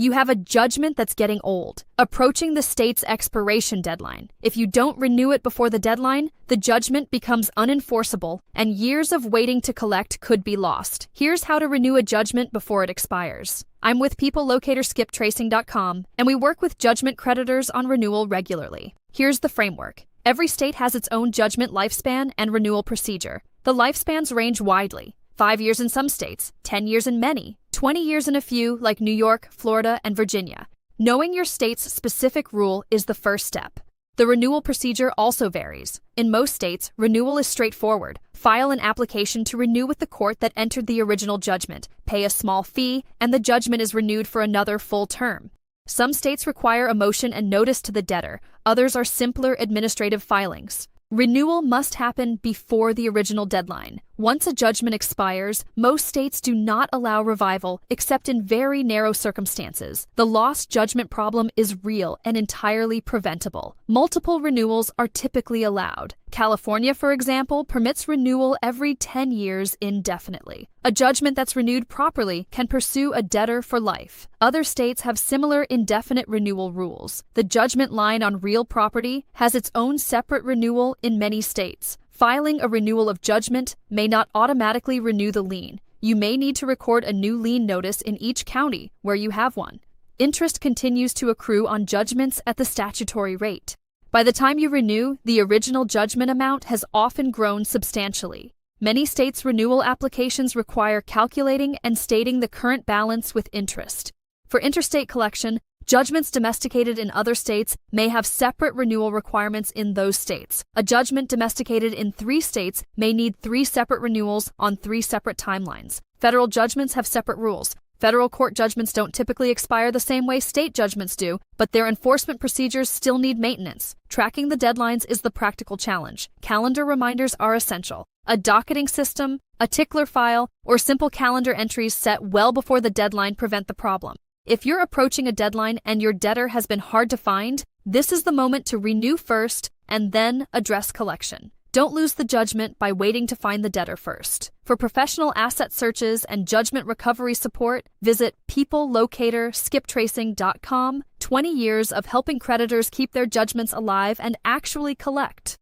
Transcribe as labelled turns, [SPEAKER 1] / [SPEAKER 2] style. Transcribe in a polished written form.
[SPEAKER 1] You have a judgment that's getting old, approaching the state's expiration deadline. If you don't renew it before the deadline, the judgment becomes unenforceable, and years of waiting to collect could be lost. Here's how to renew a judgment before it expires. I'm with peoplelocatorskiptracing.com, and we work with judgment creditors on renewal regularly. Here's the framework. Every state has its own judgment lifespan and renewal procedure. The lifespans range widely. 5 years in some states, 10 years in many, 20 years in a few like New York, Florida, and Virginia. Knowing your state's specific rule is the first step. The renewal procedure also varies. In most states, renewal is straightforward. File an application to renew with the court that entered the original judgment, pay a small fee, and the judgment is renewed for another full term. Some states require a motion and notice to the debtor. Others are simpler administrative filings. Renewal must happen before the original deadline. Once a judgment expires, most states do not allow revival except in very narrow circumstances. The lost judgment problem is real and entirely preventable. Multiple renewals are typically allowed. California, for example, permits renewal every 10 years indefinitely. A judgment that's renewed properly can pursue a debtor for life. Other states have similar indefinite renewal rules. The judgment line on real property has its own separate renewal in many states. Filing a renewal of judgment may not automatically renew the lien. You may need to record a new lien notice in each county where you have one. Interest continues to accrue on judgments at the statutory rate. By the time you renew, the original judgment amount has often grown substantially. Many states' renewal applications require calculating and stating the current balance with interest. For interstate collection, judgments domesticated in other states may have separate renewal requirements in those states. A judgment domesticated in 3 states may need 3 separate renewals on 3 separate timelines. Federal judgments have separate rules. Federal court judgments don't typically expire the same way state judgments do, but their enforcement procedures still need maintenance. Tracking the deadlines is the practical challenge. Calendar reminders are essential. A docketing system, a tickler file, or simple calendar entries set well before the deadline prevent the problem. If you're approaching a deadline and your debtor has been hard to find, this is the moment to renew first and then address collection. Don't lose the judgment by waiting to find the debtor first. For professional asset searches and judgment recovery support, visit peoplelocatorskiptracing.com. 20 years of helping creditors keep their judgments alive and actually collect.